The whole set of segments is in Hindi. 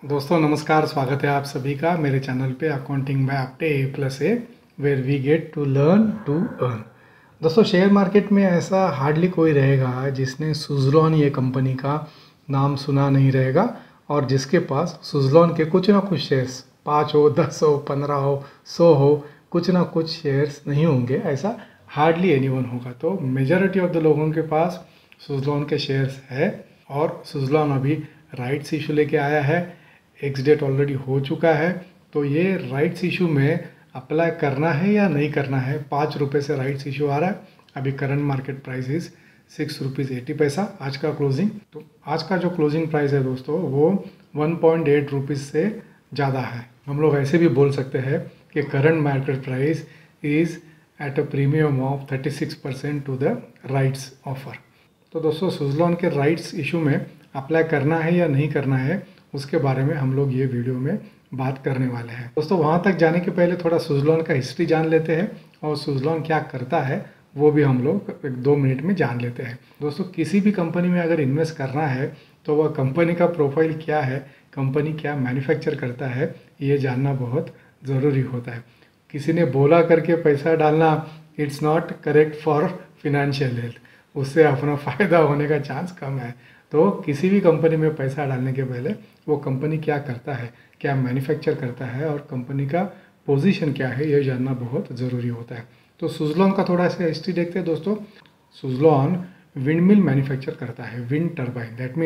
दोस्तों नमस्कार, स्वागत है आप सभी का मेरे चैनल पे accounting by Apte A+A where we get to learn to earn. दोस्तों शेयर मार्केट में ऐसा हार्डली कोई रहेगा जिसने सुज़लॉन ये कंपनी का नाम सुना नहीं रहेगा और जिसके पास सुज़लॉन के कुछ ना कुछ शेयर्स 5 हो, 10 हो, 15 हो, 100 हो, कुछ ना कुछ शेयर्स नहीं होंगे, ऐसा हार्डली एनीवन होगा। तो मेजॉरिटी ऑफ द लोगों के पास सुज़लॉन के शेयर्स है और सुज़लॉन अभी राइट्स इशू लेके आया है। एक्स डेट ऑलरेडी हो चुका है, तो ये राइट्स इशू में अप्लाई करना है या नहीं करना है। 5 रुपये से राइट्स इशू आ रहा है। अभी current market price is 6 rupees 80 पैसा आज का क्लोजिंग। तो आज का जो क्लोजिंग प्राइस है दोस्तों वो 1.8 रुपीज़ से ज़्यादा है। हम लोग ऐसे भी बोल सकते हैं कि current market price is at a premium of 36% to the rights offer. तो दोस्तों सुज़लॉन के राइट्स इशू में अप्लाई करना है या नहीं करना है, उसके बारे में हम लोग ये वीडियो में बात करने वाले हैं। दोस्तों वहाँ तक जाने के पहले थोड़ा सुज़लॉन का हिस्ट्री जान लेते हैं और सुज़लॉन क्या करता है वो भी हम लोग 1-2 मिनट में जान लेते हैं। दोस्तों किसी भी कंपनी में अगर इन्वेस्ट करना है तो वह कंपनी का प्रोफाइल क्या है, कंपनी क्या मैन्युफैक्चर करता है, ये जानना बहुत ज़रूरी होता है। किसी ने बोला करके पैसा डालना it's not correct for financial health, उससे अपना फ़ायदा होने का चांस कम है। तो किसी भी कंपनी में पैसा डालने के पहले वो कंपनी क्या करता है, क्या मैन्युफैक्चर करता है और कंपनी का पोजीशन क्या है, ये जानना बहुत ज़रूरी होता है। तो सुज़लॉन का थोड़ा सा हिस्ट्री देखते हैं दोस्तों। सुज़लॉन विंड मिल मैन्युफैक्चर करता है, विंड टर्बाइन। दैट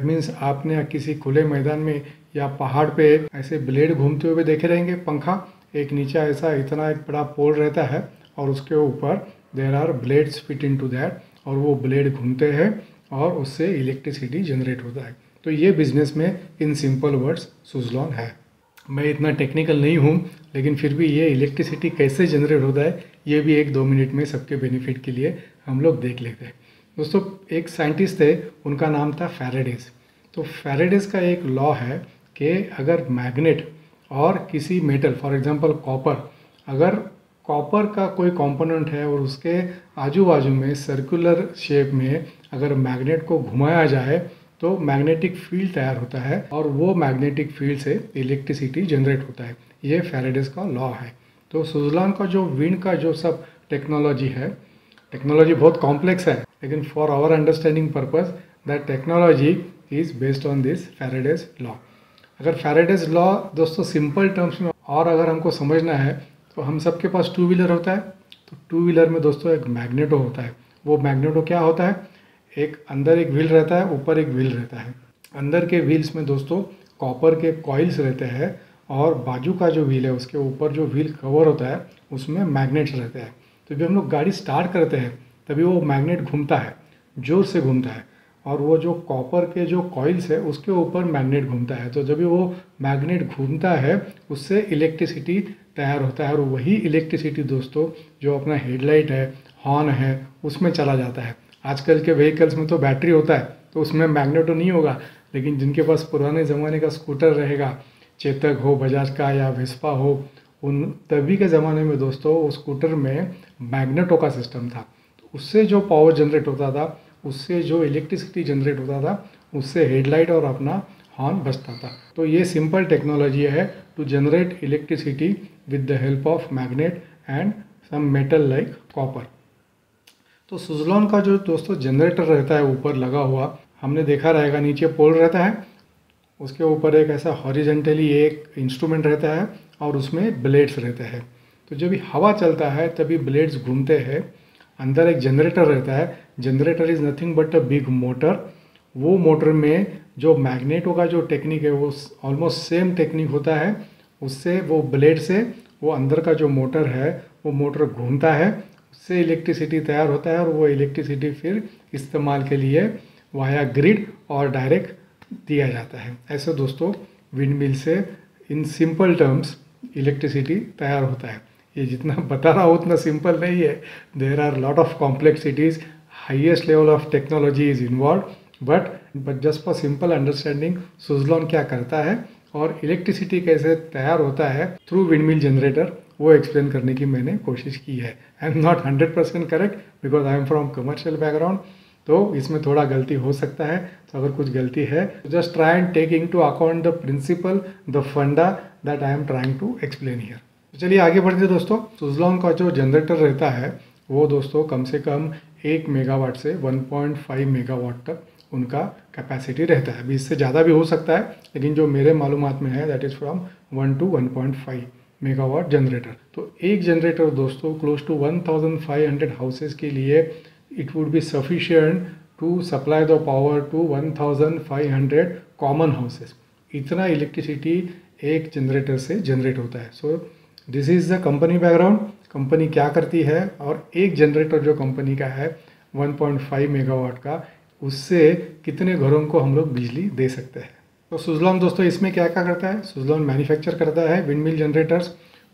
मीन्स आपने किसी खुले मैदान में या पहाड़ पे ऐसे ब्लेड घूमते हुए देखे रहेंगे, पंखा एक नीचे ऐसा इतना एक बड़ा पोल रहता है और उसके ऊपर there are blades fit in to that और वो ब्लेड घूमते हैं और उससे इलेक्ट्रिसिटी जनरेट होता है। तो ये बिजनेस में इन सिंपल वर्ड्स सुज़लॉन है। मैं इतना टेक्निकल नहीं हूँ, लेकिन फिर भी ये इलेक्ट्रिसिटी कैसे जनरेट होता है ये भी 1-2 मिनट में सबके बेनिफिट के लिए हम लोग देख लेते हैं। दोस्तों एक साइंटिस्ट थे, उनका नाम था फैराडेज। तो फैराडेज का एक लॉ है कि अगर मैग्नेट और किसी मेटल फॉर एग्जांपल कॉपर, अगर कॉपर का कोई कंपोनेंट है और उसके आजू बाजू में सर्कुलर शेप में अगर मैग्नेट को घुमाया जाए तो मैग्नेटिक फील्ड तैयार होता है और वो मैग्नेटिक फील्ड से इलेक्ट्रिसिटी जनरेट होता है। ये फैराडेज का लॉ है। तो सुज़लॉन का जो विंड का जो सब टेक्नोलॉजी है, टेक्नोलॉजी बहुत कॉम्प्लेक्स है, लेकिन for our understanding purpose that technology is based on this Faraday's law. अगर फैराडेज लॉ दोस्तों सिंपल टर्म्स में और अगर हमको समझना है तो हम सबके पास 2 व्हीलर होता है। तो 2 व्हीलर में दोस्तों एक मैग्नेटो होता है। वो मैग्नेटो क्या होता है, एक अंदर एक व्हील रहता है, ऊपर एक व्हील रहता है। अंदर के व्हील्स में दोस्तों कॉपर के कॉइल्स रहते हैं और बाजू का जो व्हील है उसके ऊपर जो व्हील कवर होता है उसमें मैग्नेट्स रहते हैं। तो जब हम लोग गाड़ी स्टार्ट करते हैं तभी वो मैग्नेट घूमता है, ज़ोर से घूमता है और वो जो कॉपर के जो कॉइल्स है उसके ऊपर मैग्नेट घूमता है। तो जब भी वो मैग्नेट घूमता है उससे इलेक्ट्रिसिटी तैयार होता है और वही इलेक्ट्रिसिटी दोस्तों जो अपना हेडलाइट है, हॉर्न है, उसमें चला जाता है। आजकल के व्हीकल्स में तो बैटरी होता है तो उसमें मैग्नेट तो नहीं होगा, लेकिन जिनके पास पुराने ज़माने का स्कूटर रहेगा, चेतक हो, बजाज का या वेस्पा हो, उन तभी के ज़माने में दोस्तों उस स्कूटर में मैग्नेटो का सिस्टम था। तो उससे जो पावर जनरेट होता था, उससे जो इलेक्ट्रिसिटी जनरेट होता था, उससे हेडलाइट और अपना हॉर्न बजता था। तो ये सिंपल टेक्नोलॉजी है to generate electricity with the help of magnet and some metal like copper. तो सुज़लॉन का जो दोस्तों जनरेटर रहता है ऊपर लगा हुआ, हमने देखा रहेगा नीचे पोल रहता है, उसके ऊपर एक ऐसा हॉरिजेंटली एक इंस्ट्रूमेंट रहता है और उसमें ब्लेड्स रहते हैं। तो जब भी हवा चलता है तभी ब्लेड्स घूमते हैं। अंदर एक जनरेटर रहता है। Generator is nothing but a big motor. वो मोटर में जो मैग्नेटो का जो टेक्निक है वो ऑलमोस्ट सेम टेक्निक होता है। उससे वो ब्लेड से वो अंदर का जो मोटर है वो मोटर घूमता है, उससे इलेक्ट्रिसिटी तैयार होता है और वो इलेक्ट्रिसिटी फिर इस्तेमाल के लिए वाया ग्रिड और डायरेक्ट दिया जाता है। ऐसे दोस्तों विंड मिल से इन सिंपल टर्म्स इलेक्ट्रिसिटी तैयार होता है। ये जितना बता रहा हूँ उतना सिंपल नहीं है। There are lot of complexities, highest level of technology is involve, but just for simple understanding Suzlon क्या करता है और इलेक्ट्रिसिटी कैसे तैयार होता है थ्रू विंड मिल जनरेटर, वो एक्सप्लेन करने की मैंने कोशिश की है। I am not 100% correct because I am from commercial background, तो इसमें थोड़ा गलती हो सकता है। तो अगर कुछ गलती है तो just try and take into account the principle, the funda that I am trying to explain here. तो चलिए आगे बढ़ते हैं दोस्तों। सुज़लॉन का जो जनरेटर रहता है वो दोस्तों कम से कम 1 मेगावाट से 1.5 मेगावाट तक उनका कैपेसिटी रहता है। अभी इससे ज़्यादा भी हो सकता है, लेकिन जो मेरे मालूमात में है that is from 1 to 1.5 megawatt generator. तो एक जनरेटर दोस्तों क्लोज टू 1500 हाउसेस के लिए it would be sufficient to supply the power to 1500 common houses. इतना इलेक्ट्रिसिटी एक जनरेटर से जनरेट होता है। So this is the company background. Company क्या करती है और एक जनरेटर जो कंपनी का है 1.5 मेगावाट का, उससे कितने घरों को हम लोग बिजली दे सकते हैं। तो सुज़लॉन दोस्तों इसमें क्या क्या करता है, सुज़लॉन मैन्युफैक्चर करता है विंड मिल जनरेटर्स।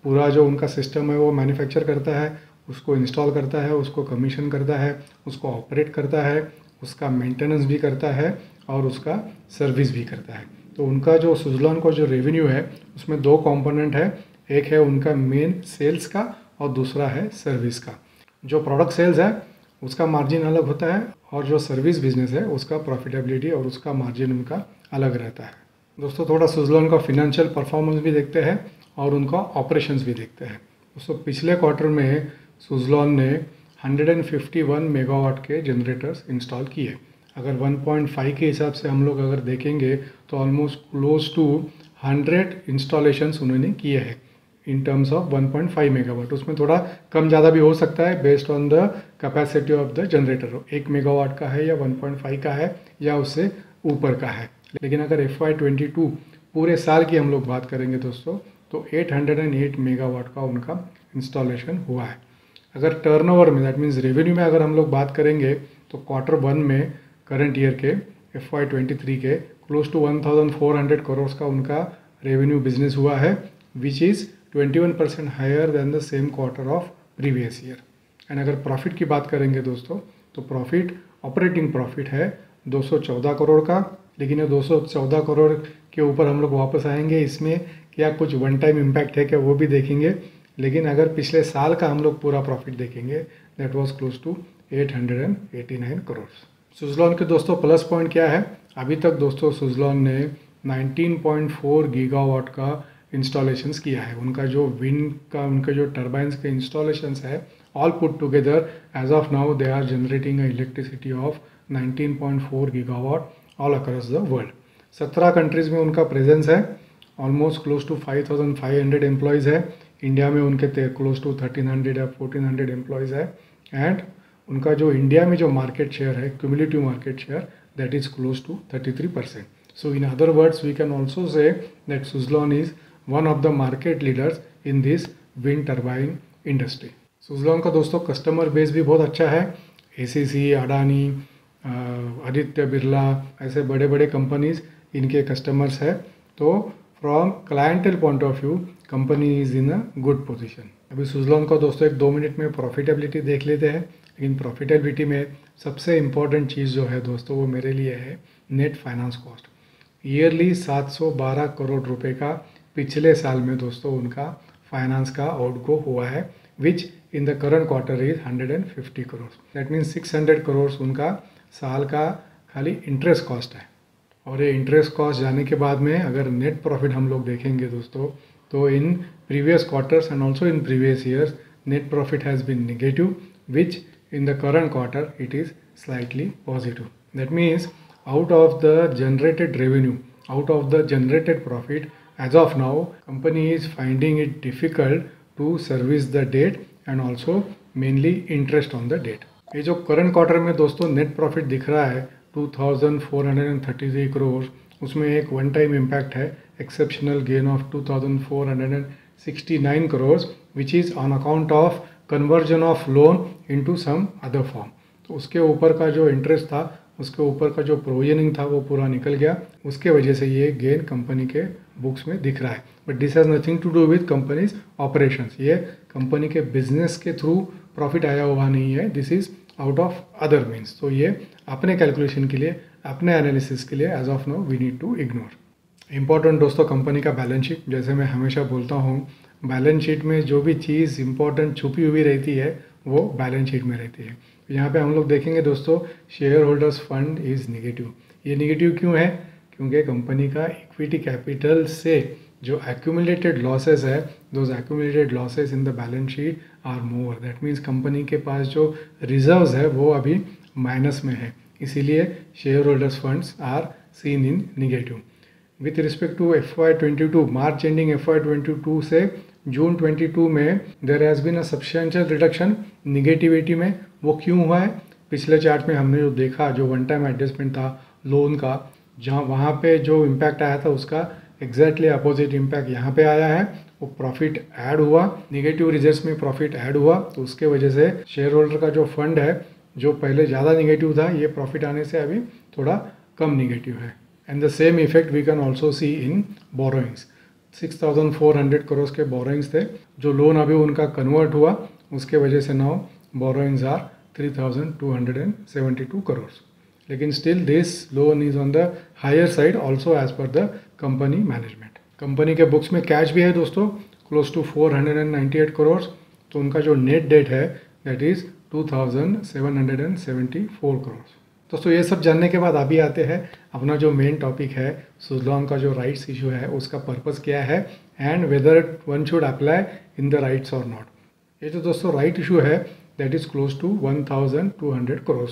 पूरा जो उनका सिस्टम है वो मैन्युफैक्चर करता है, उसको इंस्टॉल करता है, उसको कमीशन करता है, उसको ऑपरेट करता है, उसका मेंटेनेंस भी करता है और उसका सर्विस भी करता है। तो उनका जो सुज़लॉन का जो रेवेन्यू है उसमें 2 कंपोनेंट है। एक है उनका मेन सेल्स का और दूसरा है सर्विस का। जो प्रोडक्ट सेल्स है उसका मार्जिन अलग होता है और जो सर्विस बिजनेस है उसका प्रॉफिटेबिलिटी और उसका मार्जिन उनका अलग रहता है। दोस्तों थोड़ा सुज़लॉन का फिनेंशियल परफॉर्मेंस भी देखते हैं और उनका ऑपरेशंस भी देखते हैं। दोस्तों पिछले क्वार्टर में सुज़लॉन ने 151 मेगावाट के जनरेटर्स इंस्टॉल किए। अगर 1.5 के हिसाब से हम लोग अगर देखेंगे तो ऑलमोस्ट क्लोज टू 100 इंस्टॉलेशंस उन्होंने किए हैं इन टर्म्स ऑफ 1.5 मेगावाट। उसमें थोड़ा कम ज़्यादा भी हो सकता है based on the capacity of the generator, 1 megawatt का है या 1.5 का है या उससे ऊपर का है। लेकिन अगर FY22 पूरे साल की हम लोग बात करेंगे दोस्तों तो 808 मेगावाट का उनका इंस्टॉलेशन हुआ है। अगर टर्नओवर में दैट मीन्स रेवेन्यू में अगर हम लोग बात करेंगे तो क्वार्टर 1 में करंट ईयर के FY23 के क्लोज टू 1400 करोड़ का उनका रेवेन्यू बिजनेस हुआ है, which is 21% higher than the same quarter of previous year. And अगर प्रॉफिट की बात करेंगे दोस्तों तो प्रॉफिट ऑपरेटिंग प्रॉफिट है 214 करोड़ का। लेकिन ये 214 करोड़ के ऊपर हम लोग वापस आएंगे, इसमें क्या कुछ वन टाइम इम्पैक्ट है क्या वो भी देखेंगे। लेकिन अगर पिछले साल का हम लोग पूरा प्रॉफिट देखेंगे that was close to 889 crore. Suzlon के दोस्तों प्लस पॉइंट क्या है, अभी तक दोस्तों सुज़लॉन ने 19.4 गीगावाट का इंस्टॉलेशंस किया है। उनका जो विंड का उनके जो टर्बाइंस के इंस्टॉलेशंस है all put together as of now they are generating electricity of 19.4 gigawatt all across the world. 17 countries में उनका प्रेजेंस है, ऑलमोस्ट क्लोज टू 5500 एम्प्लॉयज़ है। इंडिया में उनके क्लोज टू 1300 या 1400 एम्प्लॉयज़ है। एंड उनका जो इंडिया में जो मार्केट शेयर है cumulative market share that is close to 33%। So in other words we can also say that Suzlon is one of the market leaders in this wind turbine industry. Suzlon का दोस्तों कस्टमर बेस भी बहुत अच्छा है। ACC, अडानी, आदित्य बिरला ऐसे बड़े बड़े कंपनीज इनके कस्टमर्स है। तो from clientele point of view company is in a good position. अभी सुज़लॉन का दोस्तों 1-2 मिनट में प्रॉफिटेबिलिटी देख लेते हैं। लेकिन प्रॉफिटेबिलिटी में सबसे इम्पॉर्टेंट चीज़ जो है दोस्तों वो मेरे लिए है net finance cost. Yearly 712 crore रुपए का पिछले साल में दोस्तों उनका फाइनेंस का आउटगो हुआ है, which in the current quarter is 150 crore. That means 600 crore उनका साल का खाली इंटरेस्ट कॉस्ट है। और ये इंटरेस्ट कॉस्ट जाने के बाद में अगर नेट प्रॉफिट हम लोग देखेंगे दोस्तों तो in previous quarters and also in previous years net profit has been negative, which in the current quarter it is slightly positive. That means out of the generated revenue, out of the generated profit, as of now company is finding it difficult to service the debt and also mainly interest on the debt. ये जो करंट क्वार्टर में दोस्तों नेट प्रॉफिट दिख रहा है 2433 करोड़, उसमें एक वन टाइम इम्पैक्ट है exceptional gain of 2469 crore which is on account of conversion of loan into some other form. तो उसके ऊपर का जो इंटरेस्ट था, उसके ऊपर का जो प्रोविजनिंग था वो पूरा निकल गया, उसके वजह से ये गेन कंपनी के बुक्स में दिख रहा है। But this has nothing to do with company's operations. ये कंपनी के बिजनेस के थ्रू प्रॉफिट आया हुआ नहीं है, this is out of other means. तो ये अपने कैलकुलेशन के लिए, अपने एनालिसिस के लिए as of now we need to ignore. Important दोस्तों कंपनी का बैलेंस शीट, जैसे मैं हमेशा बोलता हूँ बैलेंस शीट में जो भी चीज़ इंपॉर्टेंट छुपी हुई रहती है वो बैलेंस शीट में रहती है। यहाँ पे हम लोग देखेंगे दोस्तों, share holders fund is negative. ये निगेटिव क्यों है? क्योंकि कंपनी का इक्विटी कैपिटल से जो एक्यूमुलेटेड लॉसेस है, those accumulated losses in the balance sheet are more. That means company के पास जो रिजर्व्स है वो अभी माइनस में है, इसीलिए share holders funds are seen in negative. With respect to FY22, March ending FY22 से जून 22 में there has been a substantial reduction negativity में। वो क्यों हुआ है? पिछले चार्ट में हमने जो देखा, जो वन टाइम एडजस्टमेंट था लोन का, जहाँ वहाँ पे जो इम्पैक्ट आया था उसका एग्जैक्टली अपोजिट इम्पैक्ट यहाँ पे आया है। वो प्रॉफिट ऐड हुआ, निगेटिव रिजल्ट्स में प्रॉफिट ऐड हुआ, तो उसके वजह से शेयर होल्डर का जो फंड है, जो पहले ज़्यादा निगेटिव था, ये प्रॉफिट आने से अभी थोड़ा कम निगेटिव है। And the same effect we can also see in borrowings. 6,400 crore के बोरोइंग्स थे, जो लोन अभी उनका कन्वर्ट हुआ, उसके वजह से नाउ बोरोइंग्स आर 3,272 करोड़। लेकिन still this loan is on the higher side also as per the company management. Company के बुक्स में कैश भी है दोस्तों, क्लोज टू 498 करोड़। तो उनका जो नेट डेट है दैट इज 2,774 करोड़। दोस्तों ये सब जानने के बाद अभी आते हैं अपना जो मेन टॉपिक है, सुज़लॉन का जो राइट्स इशू है उसका पर्पस क्या है and whether one should apply in the rights और नॉट। ये जो दोस्तों राइट इशू है that is close to 1,200 crore.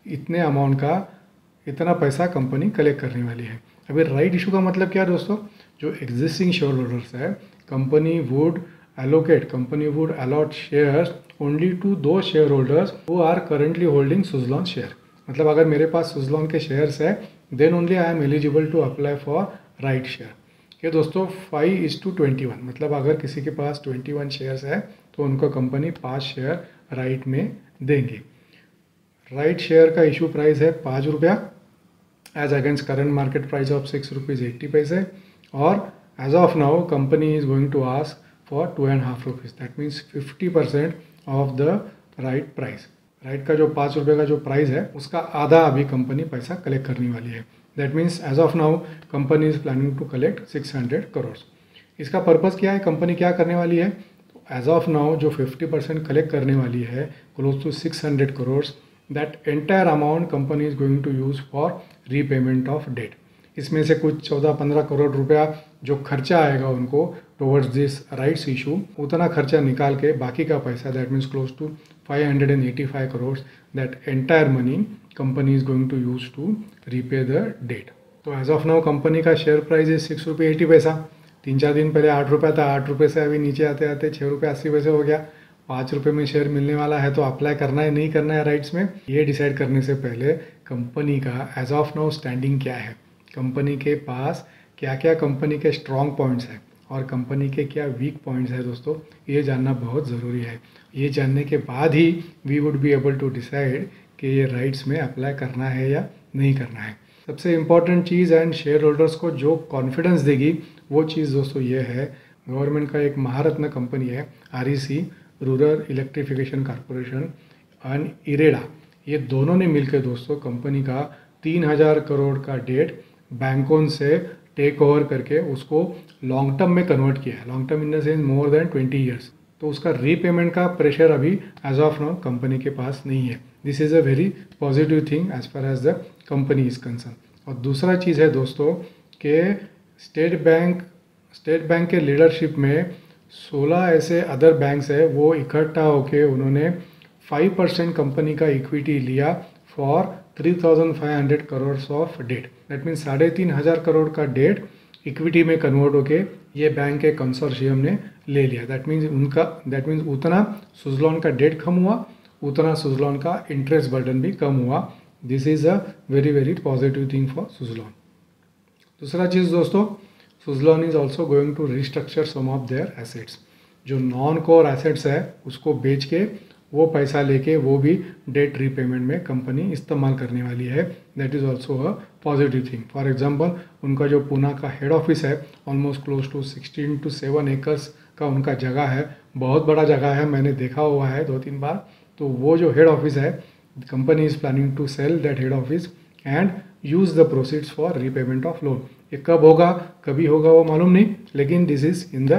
इतने अमाउंट का इतना पैसा कंपनी कलेक्ट करने वाली है। अभी राइट इशू का मतलब क्या है दोस्तों? जो एग्जिस्टिंग शेयर होल्डर्स है, company would allot shares only to those share holders who are currently holding Suzlon share. मतलब अगर मेरे पास सुज़लॉन के शेयर्स है then only I am eligible to apply for right share. ये दोस्तों 5:21, मतलब अगर किसी के पास 21 शेयर्स है तो उनको कंपनी 5 शेयर राइट में देंगे। राइट शेयर का इशू प्राइस है 5 रुपया as against current market price of 6 rupees 80 पैसे, और as of now company is going to ask for 2.5 rupees. That means 50% of the right price. Right का जो 5 रुपये का जो प्राइस है उसका आधा अभी कंपनी पैसा कलेक्ट करने वाली है। That means as of now company is planning to collect 600 crore. इसका पर्पस क्या है, कंपनी क्या करने वाली है? एज ऑफ नाउ जो 50% कलेक्ट करने वाली है close to 600 crore, that entire amount company is going to use for repayment of debt. इसमें से कुछ 14-15 करोड़ रुपया जो खर्चा आएगा उनको टुवर्ड्स दिस राइट्स इशू, उतना खर्चा निकाल के बाकी का पैसा that means close to 585 crore, that entire money company is going to use to repay the debt. तो एज ऑफ नाउ कंपनी का शेयर प्राइस इज 6 रुपये 80 पैसा। 3-4 दिन पहले 8 रुपया था, 8 रुपये से अभी नीचे आते आते 6 रुपये 80 पैसे हो गया। 5 रुपये में शेयर मिलने वाला है, तो अप्लाई करना है नहीं करना है राइट्स में, ये डिसाइड करने से पहले कंपनी का एज ऑफ नाउ स्टैंडिंग क्या है, कंपनी के पास क्या क्या कंपनी के स्ट्रॉन्ग पॉइंट्स हैं और कंपनी के क्या वीक पॉइंट्स है दोस्तों, ये जानना बहुत ज़रूरी है। ये जानने के बाद ही we would be able to decide कि ये राइट्स में अप्लाई करना है या नहीं करना है। सबसे important cheese and share holders को जो कॉन्फिडेंस देगी वो चीज़ दोस्तों ये है, गवर्नमेंट का एक महारत्न कंपनी है REC, rural electrification corporation and IREDA, ये दोनों ने मिलकर दोस्तों कंपनी का 3,000 करोड़ का डेट बैंकों से टेक ओवर करके उसको लॉन्ग टर्म में कन्वर्ट किया है। Long term in the sense more than 20 years. तो उसका रीपेमेंट का प्रेशर अभी एज ऑफ नाउ कंपनी के पास नहीं है। This is a very positive thing as far as the company is concern. और दूसरा चीज़ है दोस्तों कि स्टेट बैंक के लीडरशिप में 16 ऐसे अदर बैंक्स है, वो इकट्ठा होके उन्होंने 5% कंपनी का इक्विटी लिया for 3,500 crore of debt. That means 3,500 crore का डेट इक्विटी में कन्वर्ट होके ये बैंक के कंसोर्शियम ने ले लिया। दैट मीन्स उतना सुज़लॉन का डेट कम हुआ, उतना सुज़लॉन का इंटरेस्ट बर्डन भी कम हुआ। This is a very very positive thing for Suzlon. दूसरा चीज़ दोस्तों, Suzlon is also going to restructure some of their assets. जो नॉन कोर एसेट्स है उसको बेच के वो पैसा लेके वो भी डेट रीपेमेंट में कंपनी इस्तेमाल करने वाली है। That is also a positive thing. For example उनका जो पूना का हेड ऑफिस है almost close to 16 to 7 acres का उनका जगह है, बहुत बड़ा जगह है, मैंने देखा हुआ है 2-3 बार। तो वो जो हेड ऑफिस है company is planning to sell that head office and use the proceeds for repayment of loan. ये कब होगा कभी होगा वो मालूम नहीं, लेकिन this is in the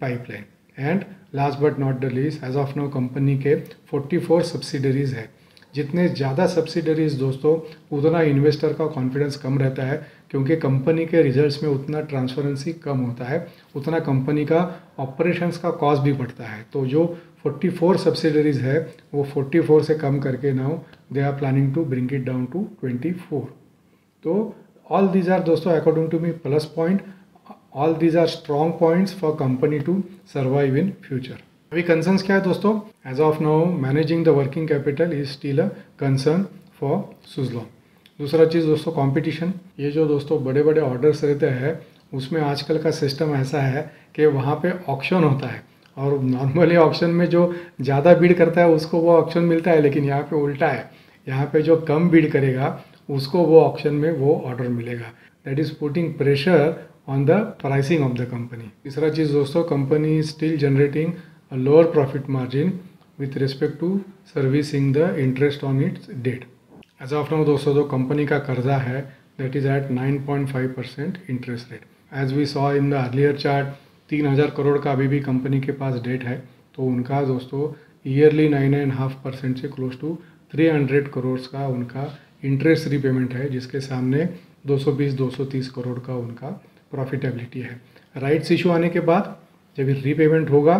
pipeline. And last but not the least, as of now company के 44 सब्सिडरीज है। जितने ज़्यादा सब्सिडरीज दोस्तों उतना इन्वेस्टर का कॉन्फिडेंस कम रहता है, क्योंकि कंपनी के रिजल्ट्स में उतना ट्रांसपेरेंसी कम होता है, उतना कंपनी का ऑपरेशंस का कॉस्ट भी बढ़ता है। तो जो 44 सब्सिडरीज है वो 44 से कम करके now they are planning to bring it down to 24। तो ऑल दीज आर दोस्तों according to me plus point, all these are strong points for company to survive in future. अभी कंसर्न्स क्या है दोस्तों? As of now managing the working capital is still a concern for Suzlon. दूसरा चीज़ दोस्तों कंपटीशन। ये जो दोस्तों बड़े बड़े ऑर्डर्स रहते हैं उसमें आजकल का सिस्टम ऐसा है कि वहाँ पे ऑक्शन होता है, और नॉर्मली ऑक्शन में जो ज़्यादा बीड करता है उसको वो ऑक्शन मिलता है, लेकिन यहाँ पे उल्टा है, यहाँ पे जो कम बीड करेगा उसको वो ऑक्शन में वो ऑर्डर मिलेगा। That is putting pressure on the pricing of the company. तीसरा चीज़ दोस्तों, company is still generating a lower profit margin with respect to servicing the interest on its debt. एज ऑफ नाउ दोस्तों जो कंपनी का कर्जा है that is at 9.5% interest rate. As we saw in the earlier chart 3000 crore का अभी भी कंपनी के पास डेट है, तो उनका दोस्तों ईयरली 9.5% से क्लोज टू 300 करोड़ का उनका इंटरेस्ट रीपेमेंट है, जिसके सामने 220-230 करोड़ का उनका प्रॉफिटेबिलिटी है। राइट्स इशू आने के बाद जब रीपेमेंट होगा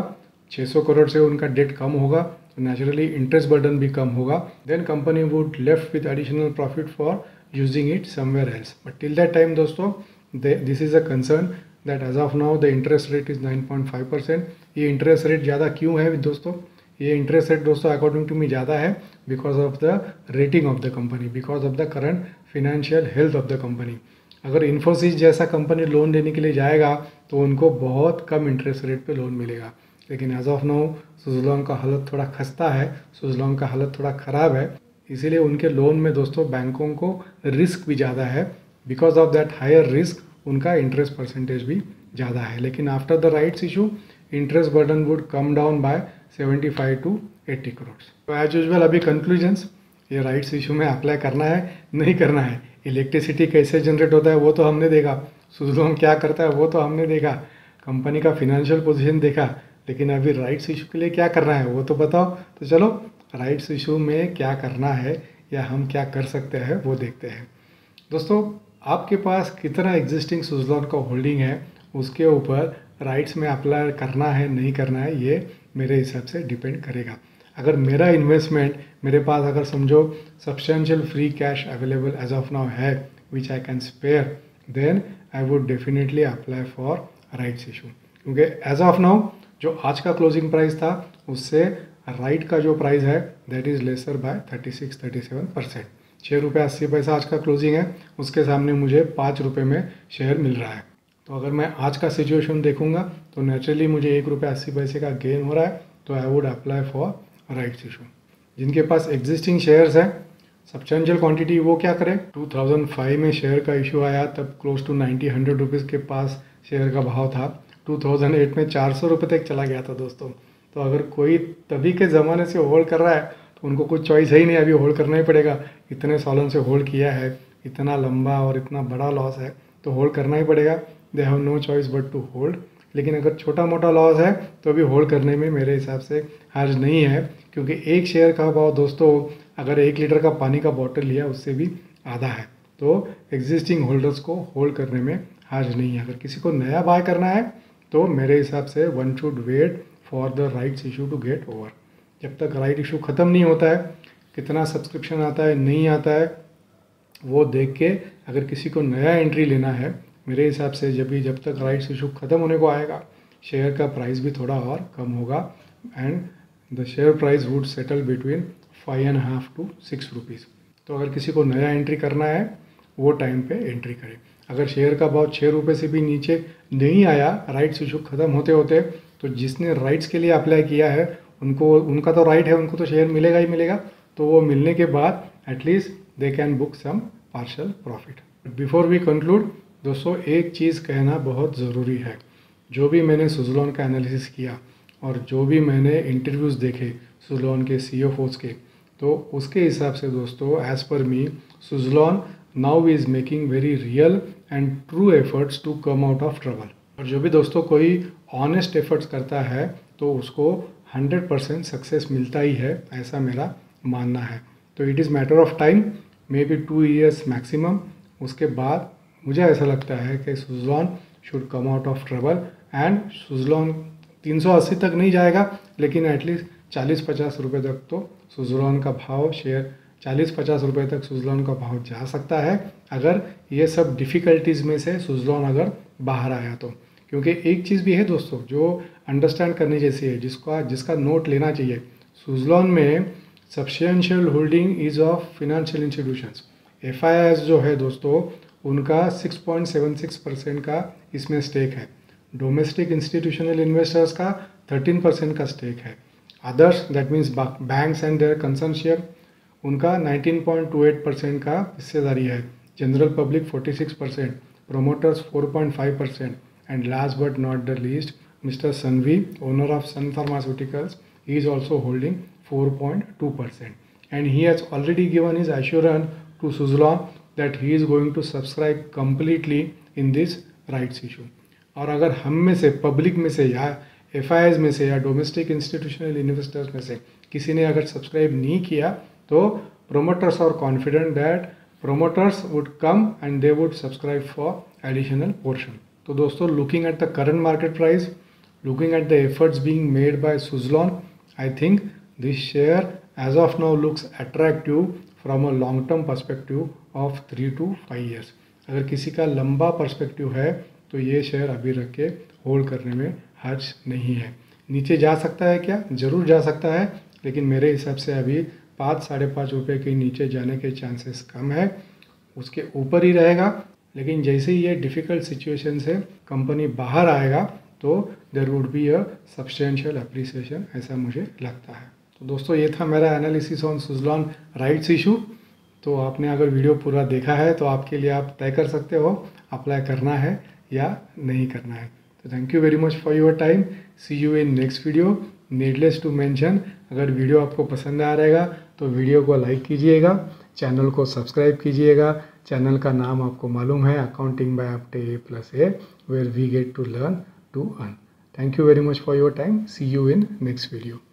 600 करोड़ से उनका डेट कम होगा, तो नेचुरली इंटरेस्ट बर्डन भी कम होगा। Then company would left with additional profit for using it somewhere else. But till that time दोस्तों this is a concern that as of now the interest rate is 9.5%। ये इंटरेस्ट रेट ज़्यादा क्यों है दोस्तों? ये इंटरेस्ट रेट दोस्तों अकॉर्डिंग टू मी ज़्यादा है because of the rating of the company, because of the current financial health of the company. अगर इन्फोसिस जैसा कंपनी लोन लेने के लिए जाएगा तो उनको बहुत कम इंटरेस्ट रेट पे लोन मिलेगा, लेकिन एज ऑफ नाउ सुज़लॉन का हालत थोड़ा खस्ता है, सुज़लॉन का हालत थोड़ा ख़राब है, इसीलिए उनके लोन में दोस्तों बैंकों को रिस्क भी ज़्यादा है। Because of that higher risk उनका इंटरेस्ट परसेंटेज भी ज़्यादा है। लेकिन after the rights issue interest burden would come down by 75 to 80 crore. तो एज यूजुअल अभी कंक्लूजन्स, ये राइट्स इशू में अप्लाई करना है नहीं करना है, इलेक्ट्रिसिटी कैसे जनरेट होता है वो तो हमने देखा, सुज़लॉन क्या करता है वो तो हमने देखा, कंपनी का फिनेंशियल पोजीशन देखा, लेकिन अभी राइट्स इशू के लिए क्या करना है वो तो बताओ। तो चलो राइट्स इशू में क्या करना है या हम क्या कर सकते हैं वो देखते हैं। दोस्तों आपके पास कितना एग्जिस्टिंग सुज़लॉन का होल्डिंग है उसके ऊपर राइट्स में अप्लाई करना है नहीं करना है ये मेरे हिसाब से डिपेंड करेगा। अगर मेरा इन्वेस्टमेंट मेरे पास अगर समझो substantial free cash available as of now है which I can spare, then I would definitely apply for rights issue. क्योंकि एज ऑफ नाउ जो आज का क्लोजिंग प्राइस था उससे राइट का जो प्राइस है दैट इज़ लेसर बाय 36-37%। 6 रुपये 80 पैसा आज का क्लोजिंग है, उसके सामने मुझे 5 रुपये में शेयर मिल रहा है। तो अगर मैं आज का सिचुएशन देखूंगा तो नेचुरली मुझे 1 रुपये 80 पैसे का गेन हो रहा है, तो I would apply for rights issue. जिनके पास एग्जिस्टिंग शेयर्स हैं सब्सटेंशियल क्वांटिटी वो क्या करें? 2005 में शेयर का इशू आया तब क्लोज टू 90-100 रुपीज़ के पास शेयर का भाव था। 2008 में 400 रुपये तक चला गया था दोस्तों। तो अगर कोई तभी के ज़माने से होल्ड कर रहा है तो उनको कुछ चॉइस है ही नहीं, अभी होल्ड करना ही पड़ेगा। इतने सालों से होल्ड किया है, इतना लंबा और इतना बड़ा लॉस है तो होल्ड करना ही पड़ेगा। They have no choice but to hold. लेकिन अगर छोटा मोटा लॉस है तो अभी होल्ड करने में मेरे हिसाब से हर्ज नहीं है, क्योंकि एक शेयर का भाव दोस्तों अगर 1 लीटर का पानी का बॉटल लिया उससे भी आधा है। तो एग्जिस्टिंग होल्डर्स को होल्ड करने में हर्ज नहीं है। अगर किसी को नया बाय करना है तो मेरे हिसाब से one should wait for the rights issue to get over. जब तक राइट इशू ख़त्म नहीं होता है, कितना सब्सक्रिप्शन आता है नहीं आता है वो देख के अगर किसी को नया एंट्री लेना है, मेरे हिसाब से जब तक राइट्स इशू ख़त्म होने को आएगा शेयर का प्राइस भी थोड़ा और कम होगा and the share price would settle between 5.5 to 6 rupees. तो अगर किसी को नया एंट्री करना है वो टाइम पे एंट्री करे। अगर शेयर का भाव 6 रुपये से भी नीचे नहीं आया राइट्स इशू ख़त्म होते होते, तो जिसने राइट्स के लिए अप्लाई किया है उनका तो राइट है, उनको तो शेयर मिलेगा ही मिलेगा। तो वो मिलने के बाद at least they can book some partial profit. Before we conclude दोस्तों एक चीज़ कहना बहुत ज़रूरी है। जो भी मैंने सुज़लॉन का एनालिसिस किया और जो भी मैंने इंटरव्यूज़ देखे सुज़लॉन के CFOs के, तो उसके हिसाब से दोस्तों as per me Suzlon now is making very real and true efforts to come out of trouble. और जो भी दोस्तों कोई ऑनेस्ट एफर्ट्स करता है तो उसको 100% सक्सेस मिलता ही है, ऐसा मेरा मानना है। तो it is matter of time, may be 2 years maximum. उसके बाद मुझे ऐसा लगता है कि Suzlon should come out of trouble and Suzlon 380 तक नहीं जाएगा, लेकिन एटलीस्ट 40-50 रुपये तक तो सुज़लॉन का भाव शेयर 40-50 रुपये तक सुज़लॉन का भाव जा सकता है, अगर ये सब डिफ़िकल्टीज़ में से सुज़लॉन अगर बाहर आया तो। क्योंकि एक चीज़ भी है दोस्तों जो अंडरस्टैंड करने जैसी है, जिसका नोट लेना चाहिए। सुज़लॉन में substantial holding is of financial institutions. FIIs जो है दोस्तों उनका 6.76% का इसमें स्टेक है। डोमेस्टिक इंस्टीट्यूशनल इन्वेस्टर्स का 13% का स्टेक है। Others that means banks and their consortium उनका 19.28% का हिस्सेदारी है। General public 46%, promoters 4.5%, and last but not the least mister Sanghvi, owner of Sun pharmaceuticals, he is also holding 4.2%, and he has already given his assurance to Suzlon that he is going to subscribe completely in this rights issue। और अगर हम में से, पब्लिक में से या FIIs में से या डोमेस्टिक इंस्टीट्यूशनल इन्वेस्टर्स में से किसी ने अगर सब्सक्राइब नहीं किया तो promoters are confident that promoters would come and they would subscribe for additional portion. तो दोस्तों, looking at the current market price, looking at the efforts being made by Suzlon, I think this share as of now looks attractive from a long term perspective of 3 to 5 years। अगर किसी का लंबा पर्सपेक्टिव है तो ये शेयर अभी रख के होल्ड करने में हर्ज नहीं है। नीचे जा सकता है क्या? ज़रूर जा सकता है, लेकिन मेरे हिसाब से अभी 5-5.5 रुपये के नीचे जाने के चांसेस कम है। उसके ऊपर ही रहेगा, लेकिन जैसे ही ये डिफ़िकल्ट सिचुएशन से कंपनी बाहर आएगा तो there would be a substantial appreciation, ऐसा मुझे लगता है। तो दोस्तों, ये था मेरा analysis on Suzlon rights issue. तो आपने अगर वीडियो पूरा देखा है तो आपके लिए आप तय कर सकते हो अप्लाई करना है या नहीं करना है। तो thank you very much for your time. See you in next video. Needless to mention, अगर वीडियो आपको पसंद आ रहेगा तो वीडियो को लाइक कीजिएगा, चैनल को सब्सक्राइब कीजिएगा। चैनल का नाम आपको मालूम है, अकाउंटिंग बाय आफ्टे A+A, where we get to learn to earn। Thank you very much for your time. See you in next video.